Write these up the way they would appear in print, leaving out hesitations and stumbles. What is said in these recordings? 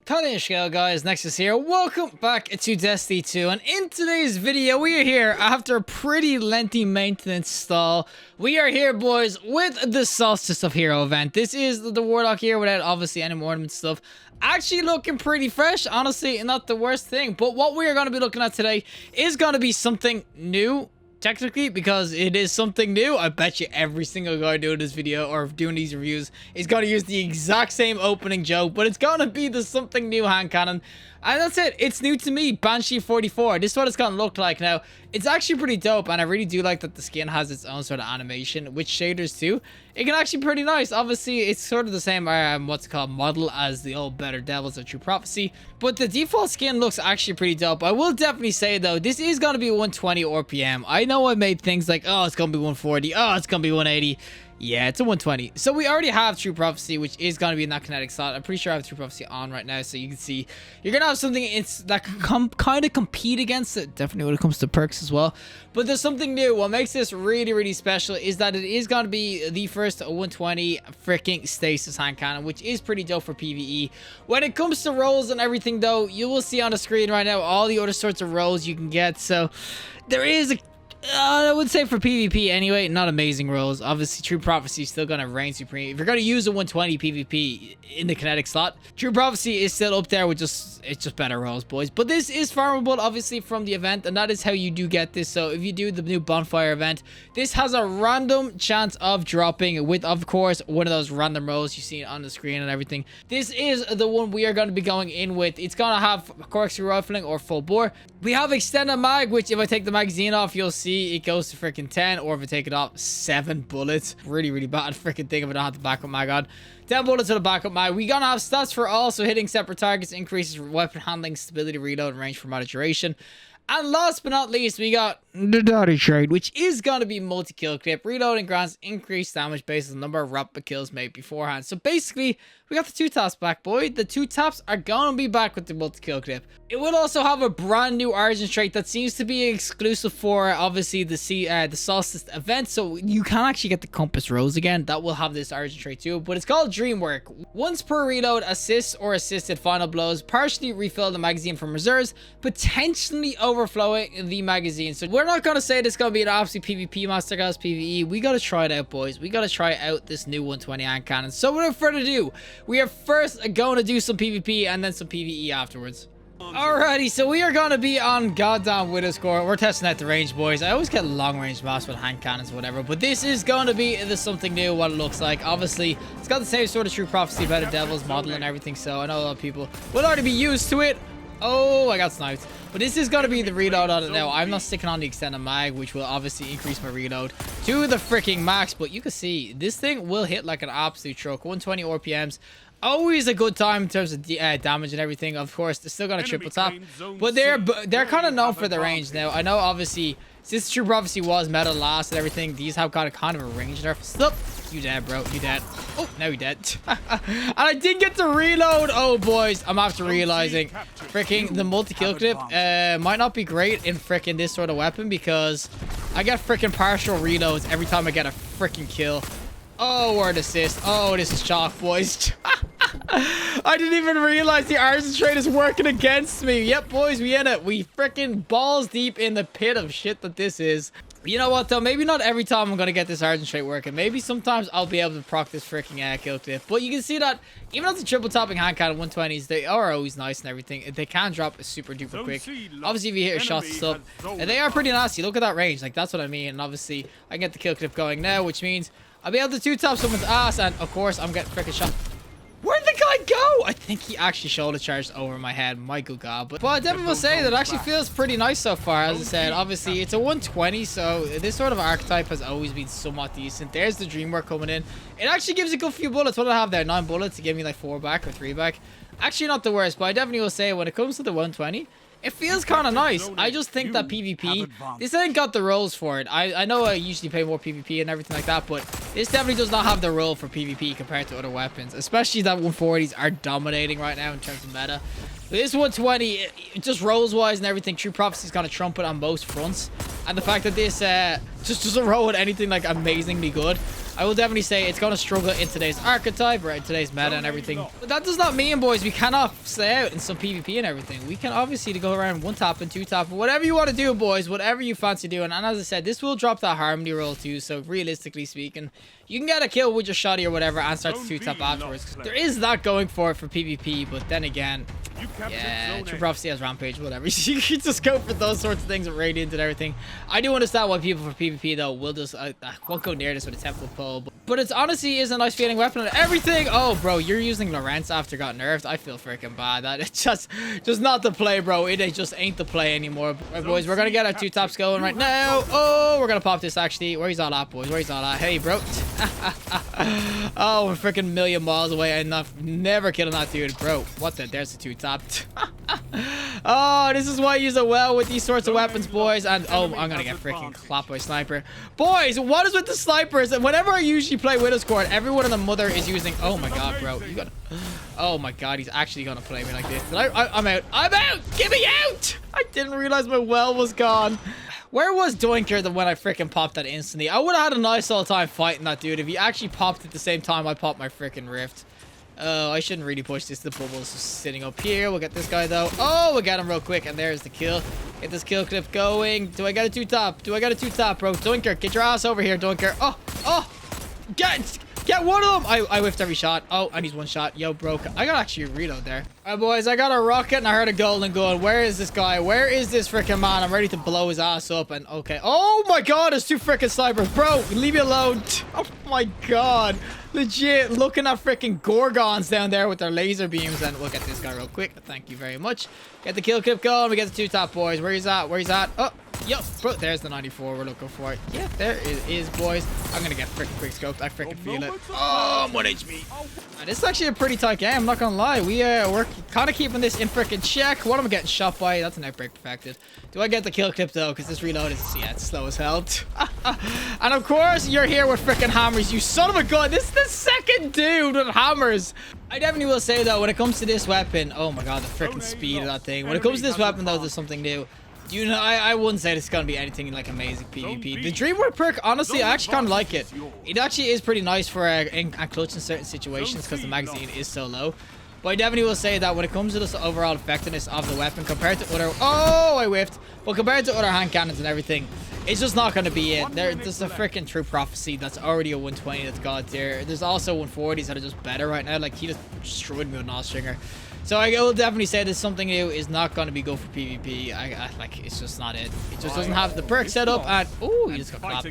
Hello guys, Nexas here. Welcome back to Destiny 2, and in today's video we are here after a pretty lengthy maintenance stall. We are here, boys, with the Solstice of Hero event. This is the Warlock here without obviously any ornament stuff. Actually looking pretty fresh, honestly, not the worst thing. But what we are going to be looking at today is going to be something new. Technically, because it is something new. I bet you every single guy doing this video or doing these reviews is going to use the exact same opening joke, but it's going to be the something new hand cannon. And that's it. It's new to me, Banshee 44. This is what it's going to look like now. It's actually pretty dope, and I really do like that the skin has its own sort of animation with shaders too. It can actually be pretty nice. Obviously, it's sort of the same what's it called, model as the old Better Devils of True Prophecy, but the default skin looks actually pretty dope. I will definitely say though, this is going to be 120 RPM. I know I made things like, oh, it's going to be 140, oh, it's going to be 180. Yeah, it's a 120. So we already have True Prophecy, which is going to be in that kinetic slot. I'm pretty sure I have True Prophecy on right now, so you can see you're going to have something that can kind of compete against it. Definitely when it comes to perks as well. But there's something new. What makes this really, really special is that it is going to be the first 120 freaking stasis hand cannon, which is pretty dope for PvE. When it comes to rolls and everything, though, you will see on the screen right now all the other sorts of rolls you can get. So there is a I would say for PvP anyway, not amazing rolls. Obviously, True Prophecy is still going to reign supreme. If you're going to use a 120 PvP in the kinetic slot, True Prophecy is still up there with it's just better rolls, boys. But this is farmable, obviously, from the event, and that is how you do get this. So if you do the new bonfire event, this has a random chance of dropping with, of course, one of those random rolls you see on the screen and everything. This is the one we are going to be going in with. It's going to have corkscrew rifling or full bore. We have extended mag, which if I take the magazine off, you'll see it goes to freaking 10, or if I take it off, 7 bullets. Really, really bad freaking thing if I don't have the backup mag on. 10 bullets to the backup mag. We gonna have stats for all, so hitting separate targets increases weapon handling, stability, reload, and range for moderate duration. And last but not least, we got the Daddy Trade, which is going to be multi-kill clip. Reloading grants increased damage based on the number of rapid kills made beforehand. So basically, we got the 2 taps back, boy. The 2 taps are going to be back with the multi-kill clip. It will also have a brand new origin trait that seems to be exclusive for, obviously, the Solstice event. So you can actually get the Compass Rose again. That will have this origin trait too. But it's called Dream Work. Once per reload, assists or assisted final blows partially refill the magazine from reserves, potentially overflowing the magazine. So we're not going to say this is going to be an absolute PvP masterclass PvE. We got to try it out, boys. We got to try out this new 120 hand cannon. So without further ado, we are first going to do some PvP and then some PvE afterwards. Alrighty, so we are going to be on goddamn Widow's Core. We're testing out the range, boys. I always get long range maps with hand cannons or whatever, but this is going to be something new, what it looks like. Obviously, it's got the same sort of True Prophecy about the Devil's model and everything, so I know a lot of people will already be used to it. Oh, I got sniped. But this is going to be the reload on it now. I'm not sticking on the extended mag, which will obviously increase my reload to the freaking max. But you can see, this thing will hit like an absolute truck. 120 RPMs. Always a good time in terms of damage and everything. Of course, they're still going to triple tap. But they're kind of known for the range now. I know, obviously, since True Prophecy was meta last and everything, these have got a kind of a range nerf. Stop. You dead, bro. You dead. Oh, now you dead. And I didn't get to reload. Oh, boys. I'm after realizing freaking the multi-kill clip might not be great in freaking this sort of weapon because I get freaking partial reloads every time I get a freaking kill. Oh, word assist. Oh, this is chalk, boys. I didn't even realize the arson trade is working against me. Yep, boys, we in it. We freaking balls deep in the pit of shit that this is. You know what, though? Maybe not every time I'm going to get this argent trait working. Maybe sometimes I'll be able to proc this freaking kill clip. But you can see that even though the triple topping hand cannon 120s, they are always nice and everything. They can drop super duper quick. Obviously, if you hit your shots and stuff, they are pretty nasty. Look at that range. Like, that's what I mean. And obviously, I can get the kill clip going now, which means I'll be able to 2-top someone's ass. And, of course, I'm getting freaking shot. Where'd the guy go? I think he actually shoulder charged over my head. My good god. But I definitely will say that it actually feels pretty nice so far. As I said, obviously, it's a 120, so this sort of archetype has always been somewhat decent. There's the dream work coming in. It actually gives a good few bullets. What do I have there? 9 bullets to give me like 4 back or 3 back. Actually, not the worst, but I definitely will say when it comes to the 120, it feels kind of nice. I just think that PvP, this ain't got the rolls for it. I know I usually play more PvP and everything like that, but this definitely does not have the role for PvP compared to other weapons. Especially that 140s are dominating right now in terms of meta. But this 120, it just rolls-wise and everything, True Prophecy's got a trumpet on most fronts. And the fact that this just doesn't roll with anything like amazingly good. I will definitely say it's going to struggle in today's archetype or in today's meta and everything. But that does not mean, boys, we cannot stay out in some PvP and everything. We can obviously go around 1-tap and 2-tap, whatever you want to do, boys, whatever you fancy doing. And as I said, this will drop that harmony roll too. So realistically speaking, you can get a kill with your shotty or whatever and start to 2-tap afterwards. There is that going for it for PvP, but then again, yeah, True Prophecy has Rampage, whatever. You can just go for those sorts of things with Radiant and everything. I do understand why people for PvP, though, will just... won't go near this with a Temple Pole. But it honestly is a nice feeling weapon and everything. Oh, bro, you're using Lorenz after got nerfed. I feel freaking bad. That it's just not the play, bro. It just ain't the play anymore. Right, boys, we're going to get our 2-taps going right now. Oh, we're going to pop this, actually. Where he's all at, boys? Where he's all at? Hey, bro. Oh, we're freaking a million miles away. I'm never killing that dude, bro. What the? There's the 2-tap. Oh, this is why you use it well with these sorts of weapons, boys. And oh, I'm gonna get freaking clapped by sniper. Boys, what is with the snipers? And whenever I usually play Widow's Court, everyone in the mother is using... Oh my god, bro. You got... Oh my god, he's actually gonna play me like this. I'm out. I'm out! Get me out! I didn't realize my well was gone. Where was Doinker when I freaking popped that instantly? I would have had a nice all time fighting that dude if he actually popped at the same time I popped my freaking rift. Oh, I shouldn't really push this. The bubble's just sitting up here. We'll get this guy, though. Oh, we'll get him real quick. And there's the kill. Get this kill clip going. Do I get a 2-tap? Do I get a 2-tap, bro? Doinker, get your ass over here, Doinker. Oh. Get one of them. I whiffed every shot. Oh, and he's one shot. Yo, bro. I got actually a reload there. All right, boys. I got a rocket and I heard a golden gun. Where is this guy? Where is this freaking man? I'm ready to blow his ass up. And okay. Oh my god, there's 2 freaking snipers. Bro, leave me alone. Oh my god. Legit looking at freaking Gorgons down there with their laser beams. And we'll get this guy real quick. Thank you very much. Get the kill clip going. We get the 2-tap, boys. Where he's at? Where he's at? Oh. Yo, bro, there's the 94. We're looking for it. Yeah, there it is, boys. I'm gonna get freaking quick scoped. I freaking feel it. Oh, I'm 1 HP. This is actually a pretty tight game. I'm not gonna lie. We're kind of keeping this in freaking check. What am I getting shot by? That's an outbreak perfected. Do I get the kill clip though? Because this reload is it's slow as hell. And of course, you're here with freaking hammers. You son of a gun. This is the second dude with hammers. I definitely will say though, when it comes to this weapon, oh my god, the freaking speed of that thing. When it comes to this weapon though, there's something new. You know, I wouldn't say this is going to be anything like amazing PvP. The Dreamwork perk, honestly, I actually kind of like it. It actually is pretty nice for a clutch in certain situations because the magazine is so low. But I definitely will say that when it comes to the overall effectiveness of the weapon compared to other... Oh, I whiffed. But compared to other hand cannons and everything, it's just not going to be it. There's a freaking True Prophecy that's already a 120 that's got there. There's also 140s that are just better right now. Like, he just destroyed me with an Stringer. So I will definitely say that something new is not going to be good for PvP. Like, it's just not it. It just doesn't have the perk set up. And oh, he just got clapped.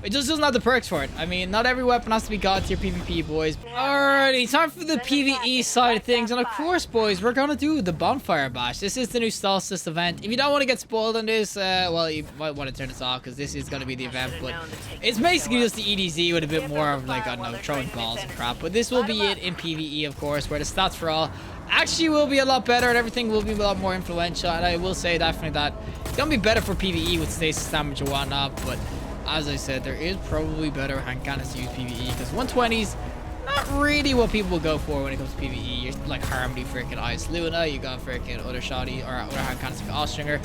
It just doesn't have the perks for it. I mean, not every weapon has to be god tier PvP, boys. Alrighty, time for the PvE side of things. And of course, boys, we're going to do the Bonfire Bash. This is the new Solstice event. If you don't want to get spoiled on this, well, you might want to turn this off because this is going to be the event. But it's basically just the EDZ with a bit more of, like, I don't know, throwing balls and crap. But this will be it in PvE, of course, where the stats for all actually will be a lot better and everything will be a lot more influential. And I will say definitely that it's gonna be better for PvE with stasis damage and whatnot. But as I said, there is probably better hand cannons to use PvE because 120s not really what people will go for when it comes to PvE. You're like Harmony, freaking Ice Luna, you got freaking other shoddy or other hand cannons like Ostringer.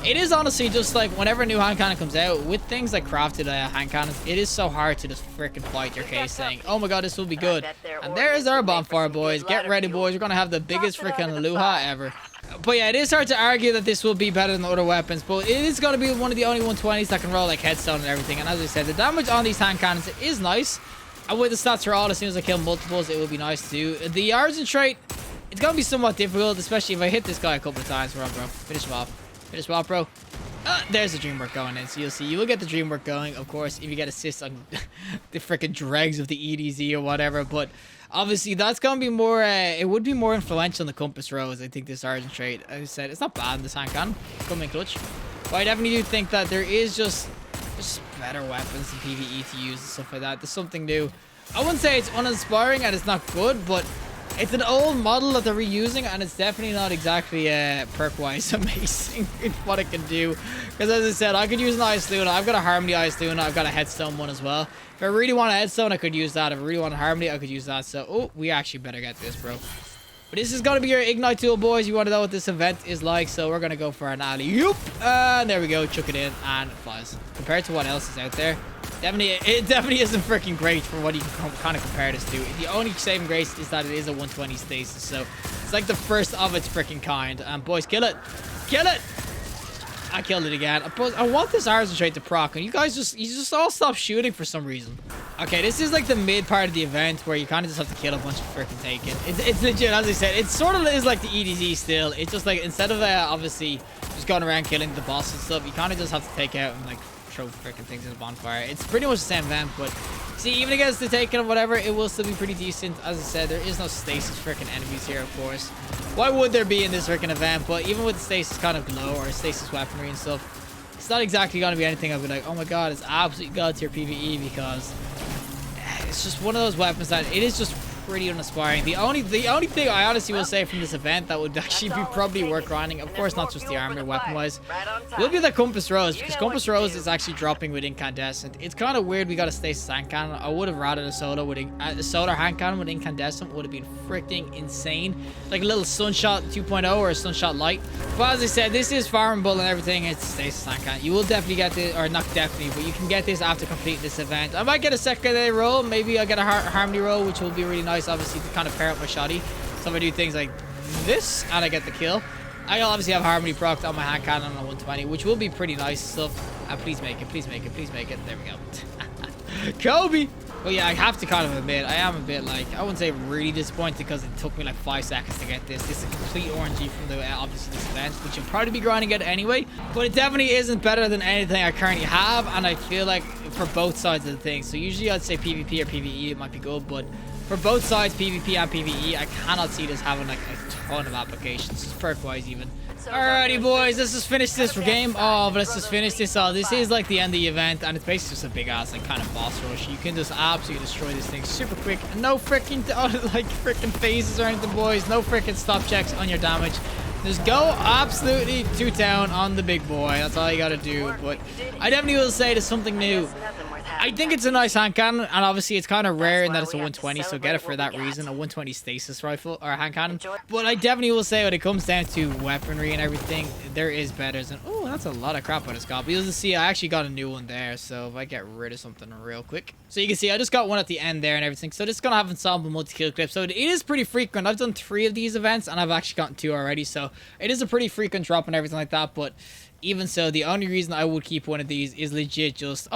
It is honestly just like whenever a new hand cannon comes out with things like crafted hand cannons, it is so hard to just freaking fight your case saying, oh my god, this will be good. And there's our bonfire, boys. Get ready, boys. We're gonna have the biggest freaking luha ever. But yeah, it is hard to argue that this will be better than the other weapons, but it is going to be one of the only 120s that can roll like headstone and everything. And as I said, the damage on these hand cannons is nice. And with the stats for all, as soon as I kill multiples, it will be nice too. The Origin trait, it's going to be somewhat difficult, especially if I hit this guy a couple of times. We're on, bro. Finish him off. Finish him off, bro. There's the dream work going in, so you'll see. You will get the dream work going, of course, if you get assists on the freaking dregs of the EDZ or whatever. But obviously, that's going to be more, it would be more influential in the compass rows, I think, this Origin trait. As I said, it's not bad in this hand cannon. Come in clutch. But I definitely do think that there is just better weapons in PvE to use and stuff like that. There's something new. I wouldn't say it's uninspiring and it's not good, but it's an old model that they're reusing, and it's definitely not exactly perk-wise amazing in what it can do. Because as I said, I could use an Ice Luna. I've got a Harmony Ice Luna. I've got a Headstone one as well. If I really want a Headstone, I could use that. If I really want a Harmony, I could use that. So, oh, we actually better get this, bro. But this is going to be your Ignite tool, boys. You want to know what this event is like, so we're going to go for an alley-oop. And there we go. Chuck it in, and it flies. Compared to what else is out there, It definitely isn't freaking great for what you can kind of compare this to. The only saving grace is that it is a 120 stasis, so it's like the first of its freaking kind. Boys, kill it. Kill it. I killed it again. I want this arson trait to proc, and you just all stop shooting for some reason. Okay, this is like the mid part of the event where you kind of just have to kill a bunch of freaking taken. It's legit, as I said. It sort of is like the EDZ still. It's just like, instead of obviously just going around killing the boss and stuff, you kind of just have to take out and like throw freaking things in the bonfire. It's pretty much the same event, but see, even against the taken or whatever, it will still be pretty decent. As I said, there is no stasis freaking enemies here, of course. Why would there be in this freaking event? But even with the stasis kind of glow or stasis weaponry and stuff, it's not exactly going to be anything I'll be like, oh my god, it's absolute god tier PvE, because it's just one of those weapons that it is just pretty uninspiring. The only thing I honestly will say from this event that would actually be probably worth grinding, of course not just the armor weapon wise, will be the compass rose, because compass rose is actually dropping with incandescent. It's kind of weird we got a stasis hand cannon. I would have rather a solar hand cannon with incandescent would have been freaking insane, like a little sunshot 2.0 or a sunshot light. But as I said, this is farmable and everything. It's a stasis hand cannon. You will definitely get this, or not definitely, but you can get this after completing this event. I might get a secondary roll, maybe I'll get a harmony roll, which will be really nice, obviously, to kind of pair up my shoddy. So if I do things like this and I get the kill, I'll obviously have harmony procced on my hand cannon on 120, which will be pretty nice stuff. Please make it, please make it, please make it. There we go. Kobe. But yeah, I have to kind of admit, I am a bit like, I wouldn't say really disappointed, because it took me like 5 seconds to get this. This is a complete RNG from the obviously this event, which you'll probably be grinding it anyway. But it definitely isn't better than anything I currently have, and I feel like for both sides of the thing. So usually I'd say PvP or PvE, it might be good, but for both sides, PvP and PvE, I cannot see this having like a ton of applications, perk-wise even. Alrighty, boys, let's just finish this game. Oh, but let's just finish this. Oh, this is like the end of the event, and it's basically just a big ass like kind of boss rush. You can just absolutely destroy this thing super quick. No freaking like freaking phases or anything, boys. No freaking stop checks on your damage. Just go absolutely to town on the big boy. That's all you gotta do. But I definitely will say there's something new. I think it's a nice hand cannon, and obviously it's kind of rare in that it's a 120, so get it for that reason, a 120 stasis rifle or hand cannon. But I definitely will say when it comes down to weaponry and everything, there is better than, oh, that's a lot of crap on this got. But you'll see, I actually got a new one there, so if I get rid of something real quick. So you can see I just got one at the end there and everything, so this is gonna have ensemble multi-kill clips. So it is pretty frequent. I've done 3 of these events, and I've actually gotten 2 already, so it is a pretty frequent drop and everything like that. But even so, the only reason I would keep one of these is legit just,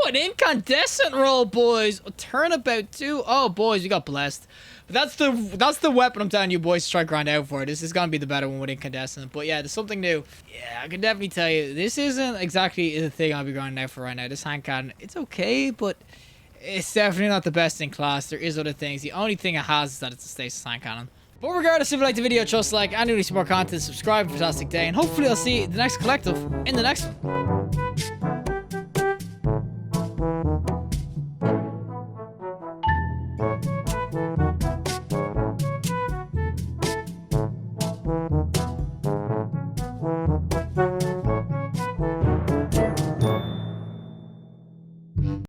an incandescent roll, boys. A turnabout too. Oh, boys, we got blessed. But that's the weapon I'm telling you, boys, to try grind out for. This is gonna be the better one with incandescent. But yeah, there's something new. Yeah, I can definitely tell you, this isn't exactly the thing I'll be grinding out for right now. This hand cannon, it's okay, but it's definitely not the best in class. There is other things. The only thing it has is that it's a stasis hand cannon. But regardless, if you like the video, trust like, and you need some more content, subscribe. Fantastic day, and hopefully I'll see the next collective in the next one.